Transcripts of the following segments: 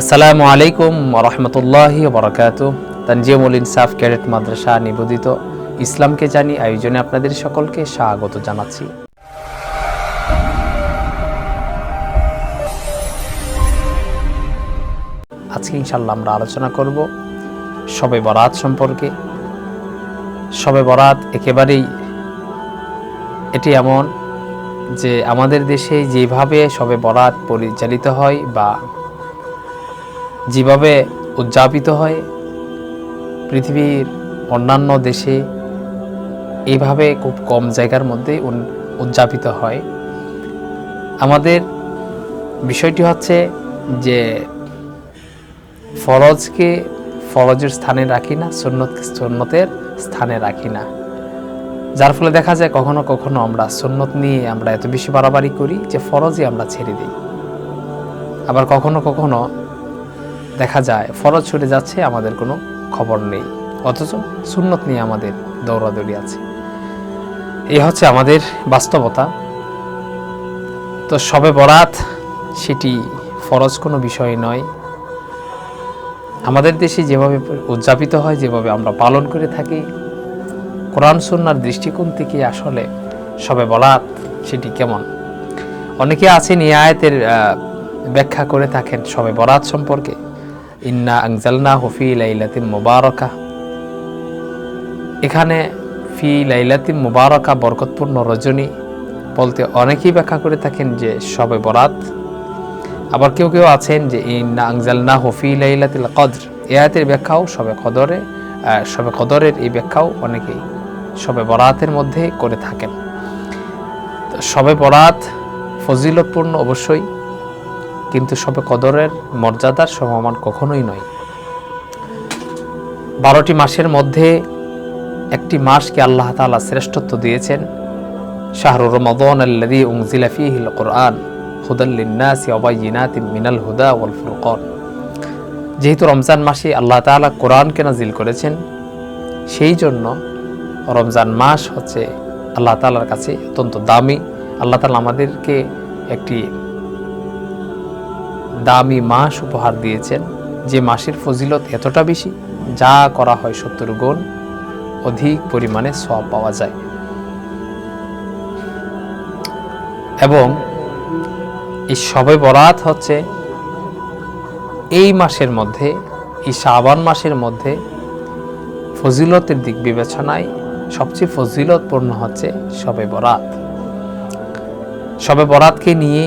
আসসালামু আলাইকুম রহমতুল্লাহি বারাকাতুহু। তানজিমুল ইনসাফ ক্যাডেট মাদ্রাসা নিবেদিত ইসলামকে জানি আয়োজনে আপনাদের সকলকে স্বাগত জানাচ্ছি। আজকে ইনশাআল্লাহ আমরা আলোচনা করব শবে বরাত সম্পর্কে। শবে বরাত একেবারেই এটি এমন যে আমাদের দেশে যেভাবে শবে বরাত পরিচালিত হয় বা যেভাবে উদযাপিত হয়, পৃথিবীর অন্যান্য দেশে এইভাবে খুব কম জায়গার মধ্যে উদযাপিত হয়। আমাদের বিষয়টি হচ্ছে যে ফরজকে ফরজের স্থানে রাখি না, সুন্নতকে সুন্নতের স্থানে রাখি না, যার ফলে দেখা যায় কখনো কখনো আমরা সুন্নত নিয়ে আমরা এত বেশি বাড়াবাড়ি করি যে ফরজই আমরা ছেড়ে দিই। আবার কখনো কখনো দেখা যায় ফরজ ছুটে যাচ্ছে, আমাদের কোনো খবর নেই, অথচ সুন্নত নিয়ে আমাদের দৌড়াদৌড়ি আছে। এই হচ্ছে আমাদের বাস্তবতা। তো শবে বরাত সেটি ফরজ কোনো বিষয় নয়। আমাদের দেশে যেভাবে উদযাপিত হয়, যেভাবে আমরা পালন করে থাকি, কোরআন সুন্নাহর দৃষ্টিকোণ থেকে আসলে শবে বরাত সেটি কেমন, অনেকে আছেন এই আয়াতের ব্যাখ্যা করে থাকেন শবে বরাত সম্পর্কে। ইন্না আনজালনাহু ফি লাইলাতিন মুবারাকাহ, এখানে ফি লাইলাতিন মুবারাকা বরকতপূর্ণ রজনী বলতে অনেকেই ব্যাখ্যা করে থাকেন যে শবে বরাত। আবার কেউ কেউ আছেন যে ইন্না আনজালনাহু ফি লাইলাতিল কদর, এই আয়াতের ব্যাখ্যাও শবে কদরের এই ব্যাখ্যাও অনেকেই শবে বরাতের মধ্যে করে থাকেন। তো শবে বরাত ফজিলতপূর্ণ অবশ্যই, কিন্তু শবে কদরের মর্যাদার সমমান কখনোই নয়। 12টি মাসের মধ্যে একটি মাসকে আল্লাহ তাআলা শ্রেষ্ঠত্ব দিয়েছেন। শাহরু রমাদান আল্লাযী উনজিলা ফীহিল কুরআন হুদাল লিন-নাসি ওয়া বায়িনাতিন মিনাল হুদা ওয়াল ফুরকান, যেহেতু রমজান মাসে আল্লাহ তাআলা কোরআনকে নাজিল করেছেন, সেই জন্য রমজান মাস হচ্ছে আল্লাহ তাআলার কাছে অত্যন্ত দামি। আল্লাহ তাআলা আমাদেরকে একটি দামি মাস উপহার দিয়েছেন, যে মাসের ফজিলত এতটা বেশি, যা করা হয় 70 গুণ অধিক পরিমাণে সওয়াব পাওয়া যায়। এবং এই শবে বরাত হচ্ছে এই মাসের মধ্যে, এই শাবান মাসের মধ্যে ফজিলতের দিক বিবেচনায় সবচেয়ে ফজিলতপূর্ণ হচ্ছে শবে বরাত। শবে বরাতকে নিয়ে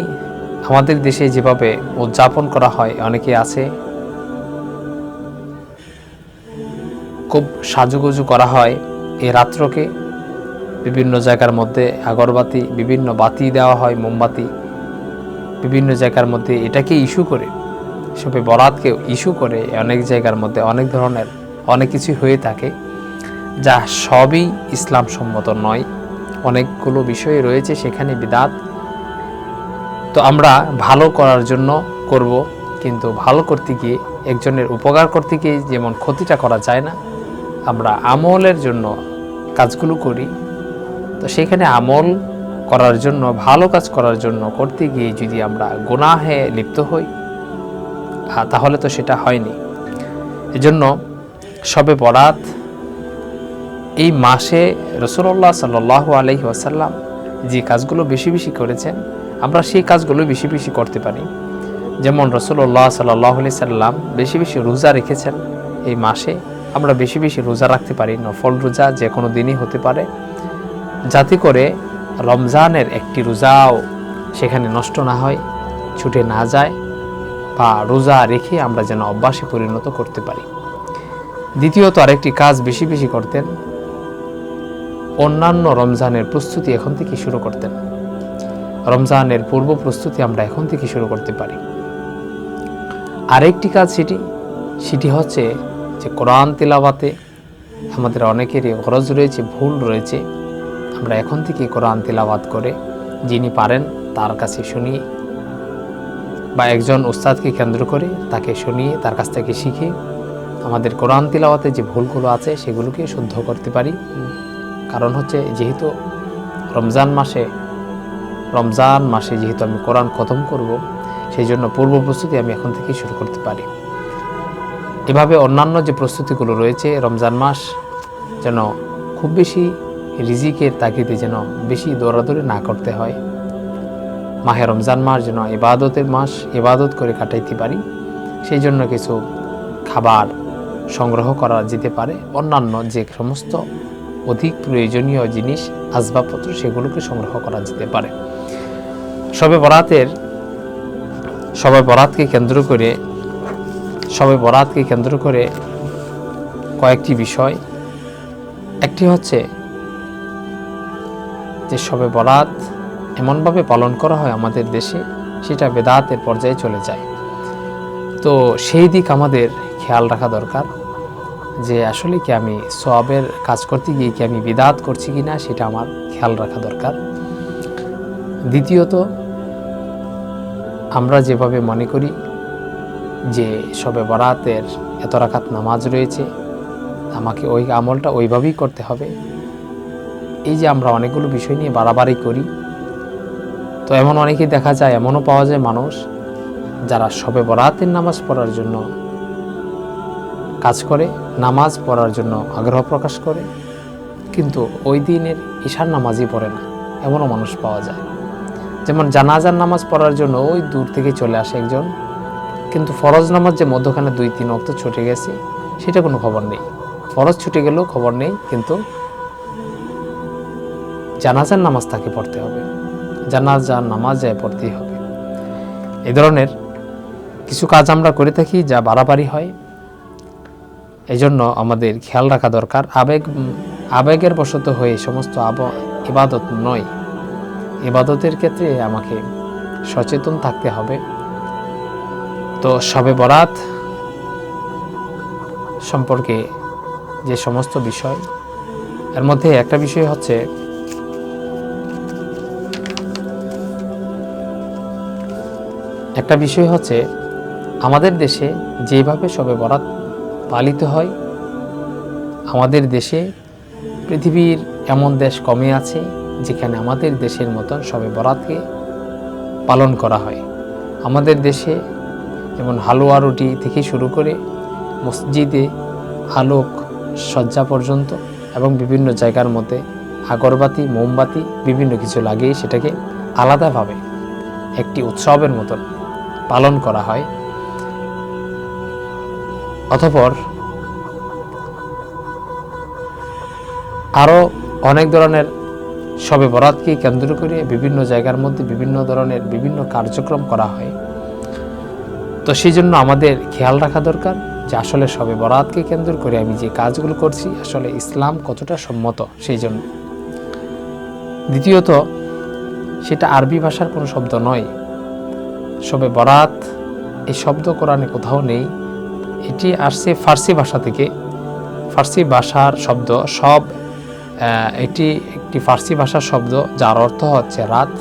আমাদের দেশে যেভাবে উদযাপন করা হয়, অনেকে আছে খুব সাজুগুজু করা হয় এই রাত্রকে, বিভিন্ন জায়গার মধ্যে আগরবাতি, বিভিন্ন বাতি দেওয়া হয়, মোমবাতি, বিভিন্ন জায়গার মধ্যে এটাকে ইস্যু করে, শবে বরাতকে ইস্যু করে অনেক জায়গার মধ্যে অনেক ধরনের অনেক কিছু হয়ে থাকে, যা সবই ইসলাম সম্মত নয়। অনেকগুলো বিষয় রয়েছে সেখানে বিদআত। তো আমরা ভালো করার জন্য করব, কিন্তু ভালো করতে গিয়ে, একজনের উপকার করতে গিয়ে যেমন ক্ষতিটা করা যায় না, আমরা আমলের জন্য কাজগুলো করি। তো সেখানে আমল করার জন্য, ভালো কাজ করার জন্য করতে গিয়ে যদি আমরা গুনাহে লিপ্ত হই, তাহলে তো সেটা হয়নি। এজন্য শবে বরাত এই মাসে রাসূলুল্লাহ সাল্লাল্লাহু আলাইহি ওয়াসাল্লাম যে কাজগুলো বেশি বেশি করেছেন, আমরা সেই কাজগুলো বেশি বেশি করতে পারি। যেমন রাসূলুল্লাহ সাল্লাল্লাহু আলাইহি সাল্লাম বেশি বেশি রোজা রেখেছেন এই মাসে, আমরা বেশি বেশি রোজা রাখতে পারি। নফল রোজা যে কোনো দিনই হতে পারে, যাতে করে রমজানের একটি রোজাও সেখানে নষ্ট না হয়, ছুটে না যায়, বা রোজা রেখে আমরা যেন অভ্যাসে পরিণত করতে পারি। দ্বিতীয়ত আরেকটি কাজ বেশি বেশি করতেন, অন্যান্য রমজানের প্রস্তুতি এখন থেকে শুরু করতেন। রমজানের পূর্ব প্রস্তুতি আমরা এখন থেকে শুরু করতে পারি। আরেকটি কাজ সেটি হচ্ছে যে কোরআন তিলাওয়াতে আমাদের অনেকেরই গরজ রয়েছে, ভুল রয়েছে। আমরা এখন থেকে কোরআন তিলাওয়াত করে, যিনি পারেন তার কাছে শুনিয়ে, বা একজন উস্তাদকে কেন্দ্র করে তাকে শুনিয়ে, তার কাছ থেকে শিখে আমাদের কোরআন তিলাওয়াতে যে ভুলগুলো আছে সেগুলোকে শুদ্ধ করতে পারি। কারণ হচ্ছে যেহেতু রমজান মাসে যেহেতু আমি কোরআন খতম করব, সেই জন্য পূর্ব প্রস্তুতি আমি এখন থেকেই শুরু করতে পারি। এভাবে অন্যান্য যে প্রস্তুতিগুলো রয়েছে, রমজান মাস যেন খুব বেশি রিজিকের তাগিদে যেন বেশি দৌড়াদৌড়ি না করতে হয়। মাহে রমজান মাস যেন ইবাদতের মাস, ইবাদত করে কাটাইতে পারি, সেই জন্য কিছু খাবার সংগ্রহ করা যেতে পারে। অন্যান্য যে সমস্ত অধিক প্রয়োজনীয় জিনিস, আসবাবপত্র, সেগুলোকে সংগ্রহ করা যেতে পারে। শবে বরাতকে কেন্দ্র করে কয়েকটি বিষয়। একটি হচ্ছে যে শবে বরাত এমনভাবে পালন করা হয় আমাদের দেশে, সেটা বেদাতের পর্যায়ে চলে যায়। তো সেই দিক আমাদের খেয়াল রাখা দরকার যে আসলে কি আমি সওয়াবের কাজ করতে গিয়ে কি আমি বিদআত করছি কি না, সেটা আমার খেয়াল রাখা দরকার। দ্বিতীয়ত, আমরা যেভাবে মনে করি যে শবে বরাতের এত রাকাত নামাজ রয়েছে, আমাকে ওই আমলটা ওইভাবেই করতে হবে, এই যে আমরা অনেকগুলো বিষয় নিয়ে বাড়াবাড়ি করি, তো এমন অনেকেই দেখা যায়, এমনও পাওয়া যায় মানুষ যারা শবে বরাতের নামাজ পড়ার জন্য কাজ করে, নামাজ পড়ার জন্য আগ্রহ প্রকাশ করে, কিন্তু ওই দিনের ঈশার নামাজই পড়ে না, এমনও মানুষ পাওয়া যায়। যেমন জানাজার নামাজ পড়ার জন্য ওই দূর থেকে চলে আসে একজন, কিন্তু ফরজ নামাজ যে মধ্যখানে 2-3 ওয়াক্ত ছুটে গেছে, সেটা কোনো খবর নেই। ফরজ ছুটে গেলেও খবর নেই, কিন্তু জানাজার নামাজ তাকে পড়তে হবে, জানাজার নামাজ পড়তেই হবে। এই ধরনের কিছু কাজ আমরা করে থাকি যা বাড়াবাড়ি হয়। এই জন্য আমাদের খেয়াল রাখা দরকার। আবেগের বশত হয়ে সমস্ত ইবাদত নয়, ইবাদতের ক্ষেত্রে আমাকে সচেতন থাকতে হবে। তো শবে বরাত সম্পর্কে যে সমস্ত বিষয়, এর মধ্যে একটা বিষয় হচ্ছে আমাদের দেশে যেভাবে শবে বরাত পালিত হয়, আমাদের দেশে পৃথিবীর এমন দেশ কমে আছে যেখানে আমাদের দেশের মতন শবে বরাতকে পালন করা হয়। আমাদের দেশে যেমন হালুয়া রুটি থেকে শুরু করে মসজিদে আলোক সজ্জা পর্যন্ত এবং বিভিন্ন জায়গার মধ্যে আগরবাতি, মোমবাতি, বিভিন্ন কিছু লাগিয়ে সেটাকে আলাদাভাবে একটি উৎসবের মতন পালন করা হয়। অতঃপর আরও অনেক ধরনের শবে বরাতকে কেন্দ্র করে বিভিন্ন জায়গার মধ্যে বিভিন্ন ধরনের বিভিন্ন কার্যক্রম করা হয়। তো সেই জন্য আমাদের খেয়াল রাখা দরকার যে আসলে শবে বরাতকে কেন্দ্র করে আমি যে কাজগুলো করছি আসলে ইসলাম কতটা সম্মত। সেই জন্য দ্বিতীয়ত, সেটা আরবি ভাষার কোনো শব্দ নয়। শবে বরাত এই শব্দ কোরআনে কোথাও নেই, এটি আসছে ফার্সি ভাষা থেকে। ফার্সি ভাষার শব্দ এটি একটি ফার্সি ভাষার শব্দ যার অর্থ হচ্ছে রাত,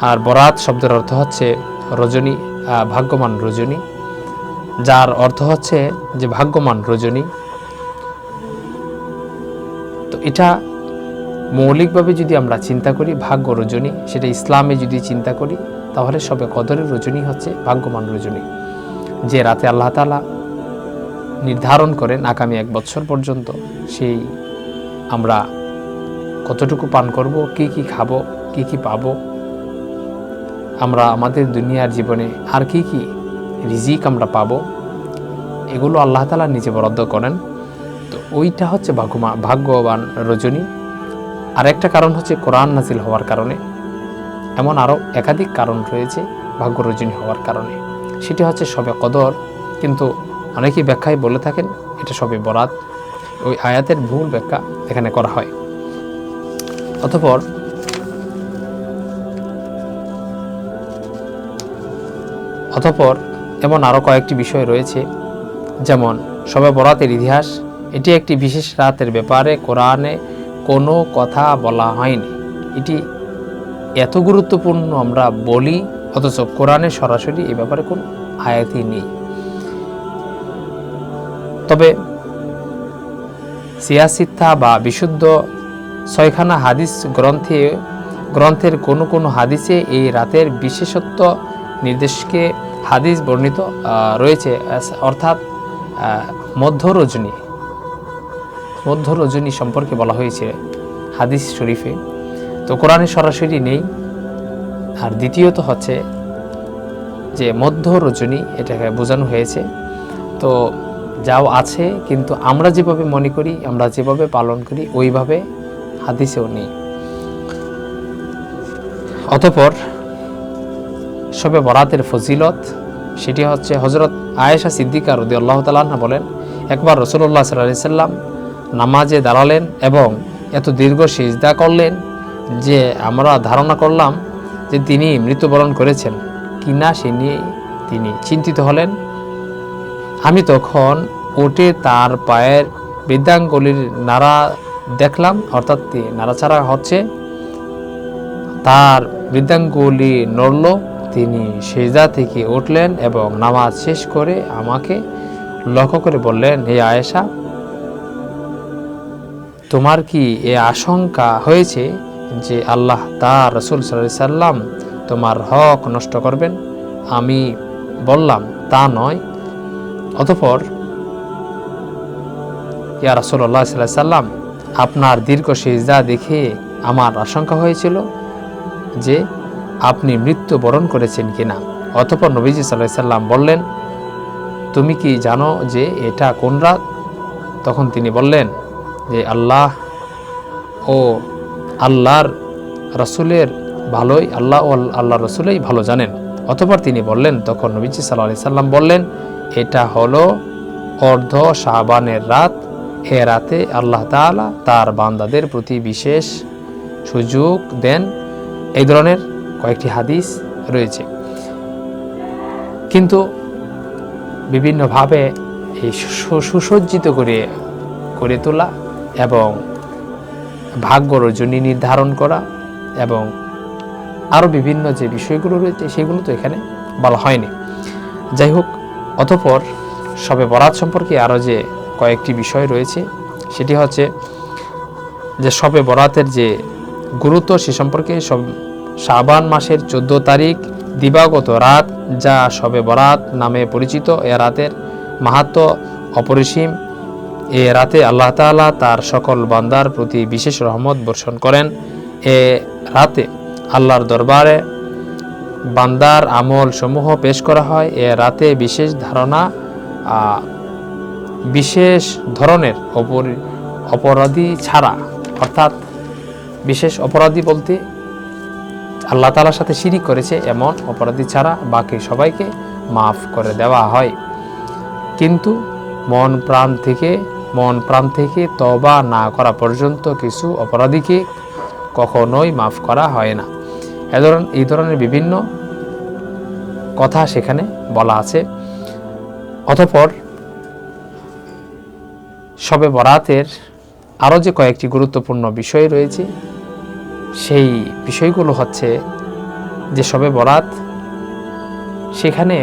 আর বরাত শব্দের অর্থ হচ্ছে রজনী, ভাগ্যবান রজনী, যার অর্থ হচ্ছে যে ভাগ্যবান রজনী। তো এটা মৌলিকভাবে যদি আমরা চিন্তা করি ভাগ্য রজনী, সেটা ইসলামে যদি চিন্তা করি তাহলে শবে কদরের রজনী হচ্ছে ভাগ্যবান রজনী, যে রাতে আল্লাহ তাআলা নির্ধারণ করেন আগামী 1 বছর পর্যন্ত সেই আমরা কতটুকু পান করব, কি কি খাবো, কি কি পাবো, আমরা আমাদের দুনিয়ার জীবনে আর কি কি রিজিক আমরা পাবো, এগুলো আল্লাহ তাআলা নিজে বরাদ্দ করেন। তো ওইটা হচ্ছে ভাগ্যবান রজনী। আর একটা কারণ হচ্ছে কোরআন নাজিল হওয়ার কারণে, এমন আরও একাধিক কারণ রয়েছে ভাগ্য রজনী হওয়ার কারণে। সেটি হচ্ছে শবে কদর, কিন্তু অনেকেই ব্যাখ্যায় বলে থাকেন এটা শবে বরাত। ওই আয়াতের ভুল ব্যাখ্যা এখানে করা হয়। অতঃপর এমন আরও কয়েকটি বিষয় রয়েছে, যেমন শবে বরাতের ইতিহাস। এটি একটি বিশেষ রাতের ব্যাপারে কোরআনে কোনো কথা বলা হয়নি। এটি এত গুরুত্বপূর্ণ আমরা বলি, অথচ কোরআনে সরাসরি এই ব্যাপারে কোনো আয়াতই নেই। তবে সিয়াসিত্তা বা বিশুদ্ধ 6খানা হাদিস গ্রন্থে গ্রন্থের কোনো কোনো হাদিসে এই রাতের বিশেষত্ব নির্দেশকে হাদিস বর্ণিত রয়েছে, অর্থাৎ মধ্য রজনী সম্পর্কে বলা হয়েছে হাদিস শরীফে। তো কোরআনে সরাসরি নেই। আর দ্বিতীয়ত হচ্ছে যে মধ্য রজনী এটাকে বোঝানো হয়েছে, তো যাও আছে, কিন্তু আমরা যেভাবে মনে করি, আমরা যেভাবে পালন করি ওইভাবে হাদিসেও নেই। অতঃপর শবে বরাতের ফজিলত সেটি হচ্ছে, হযরত আয়েশা সিদ্দিকা রাদিয়াল্লাহু তাআলা আনহা বলেন, একবার রাসূলুল্লাহ সাল্লাল্লাহু আলাইহি সাল্লাম নামাজে দাঁড়ালেন এবং এত দীর্ঘ সিজদা করলেন যে আমরা ধারণা করলাম যে তিনি মৃত্যুবরণ করেছেন কিনা সে নিয়ে তিনি চিন্তিত হলেন। আমি তখন উঠে তার পায়ের বৃদ্ধাঙ্গুলির নাড়া দেখলাম, অর্থাৎ নাড়াচাড়া হচ্ছে, তার বৃদ্ধাঙ্গুলি নড়ল। তিনি সিজদা থেকে উঠলেন এবং নামাজ শেষ করে আমাকে লক্ষ্য করে বললেন, হে আয়েশা, তোমার কি এ আশঙ্কা হয়েছে যে আল্লাহ তার রাসূল সাল্লাল্লাহু আলাইহি সাল্লাম তোমার হক নষ্ট করবেন? আমি বললাম, তা নয়। অতঃপর, ইয়া রাসূলুল্লাহ সাল্লাল্লাহু আলাইহি সাল্লাম, আপনার দীর্ঘ সিজদা দেখে আমার আশঙ্কা হয়েছিল যে আপনি মৃত্যুবরণ করেছেন কিনা। অতঃপর নবীজি সাল্লাল্লাহু আলাইহি সাল্লাম বললেন, তুমি কি জানো যে এটা কোন রাত? তখন তিনি বললেন যে আল্লাহ ও আল্লাহর রাসূলের ভালোই, আল্লাহ ও আল্লাহর রাসূলই ভালো জানেন। অতঃপর তিনি বললেন, তখন নবীজি সাল্লাল্লাহু আলাইহি সাল্লাম বললেন, এটা হলো অর্ধ শাবানের রাত। এ রাতে আল্লাহ তাআলা তার বান্দাদের প্রতি বিশেষ সুযোগ দেন। এই ধরনের কয়েকটি হাদিস রয়েছে, কিন্তু বিভিন্নভাবে এই সুসজ্জিত করে তোলা এবং ভাগ্য রজনী নির্ধারণ করা এবং আরও বিভিন্ন যে বিষয়গুলো রয়েছে সেগুলো তো এখানে বলা হয়নি। যাই হোক, অতঃপর শবে বরাত সম্পর্কে আরও যে কয়েকটি বিষয় রয়েছে সেটি হচ্ছে যে শবে বরাতের যে গুরুত্ব সে সম্পর্কে শাবান মাসের 14 তারিখ দিবাগত রাত যা শবে বরাত নামে পরিচিত, এ রাতের মাহাত্ম্য অপরিসীম। এ রাতে আল্লাহ তাআলা তার সকল বান্দার প্রতি বিশেষ রহমত বর্ষণ করেন। এ রাতে আল্লাহর দরবারে বান্দার আমল সমূহ পেশ করা হয়। এ রাতে বিশেষ ধরনের অপরাধী ছাড়া, অর্থাৎ বিশেষ অপরাধী বলতে আল্লাহ তাআলার সাথে শিরিক করেছে এমন অপরাধী ছাড়া বাকি সবাইকে মাফ করে দেওয়া হয়। কিন্তু মন প্রাণ থেকে তওবা না করা পর্যন্ত কিছু অপরাধীকে কখনোই মাফ করা হয় না। এই ধরনের বিভিন্ন কথা সেখানে বলা আছে। অতঃপর শবে বরাতের আরও যে কয়েকটি গুরুত্বপূর্ণ বিষয় রয়েছে সেই বিষয়গুলো হচ্ছে যে শবে বরাত, সেখানে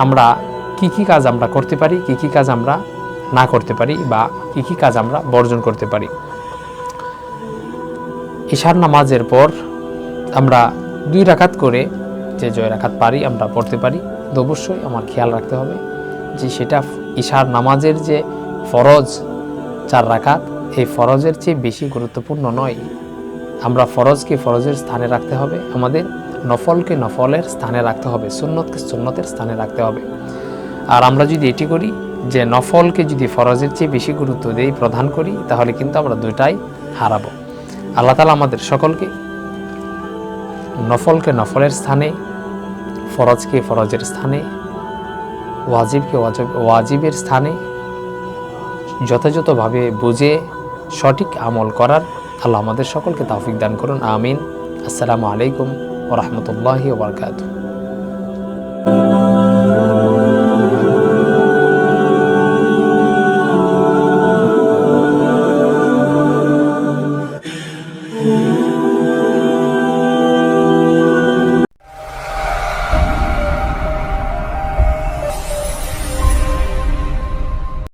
আমরা কি কাজ আমরা করতে পারি, কি কাজ আমরা না করতে পারি, বা কি কাজ আমরা বর্জন করতে পারি। ইশার নামাজের পর আমরা 2 রাকাত করে যে জয় রাকাত পারি আমরা পড়তে পারি। তো অবশ্যই আমার খেয়াল রাখতে হবে যে সেটা ইশার নামাজের যে ফরজ 4 রাকাত, এই ফরজের চেয়ে বেশি গুরুত্বপূর্ণ নয়। আমরা ফরজকে ফরজের স্থানে রাখতে হবে, আমাদের নফলকে নফলের স্থানে রাখতে হবে, সুন্নতকে সুন্নতের স্থানে রাখতে হবে। আর আমরা যদি এটি করি যে নফলকে যদি ফরজের চেয়ে বেশি গুরুত্ব দেই, প্রধান করি, তাহলে কিন্তু আমরা দুটাই হারাবো। আল্লাহ তাআলা আমাদের সকলকে নফলকে নফলের স্থানে, ফরজকে ফরজের স্থানে, ওয়াজিবকে ওয়াজিবের স্থানে যথাযথভাবে বুঝে সঠিক আমল করার আল্লাহ আমাদের সকলকে তৌফিক দান করুন। আমিন। আসসালামু আলাইকুম ওয়া রাহমাতুল্লাহি ওয়া বারাকাতুহু।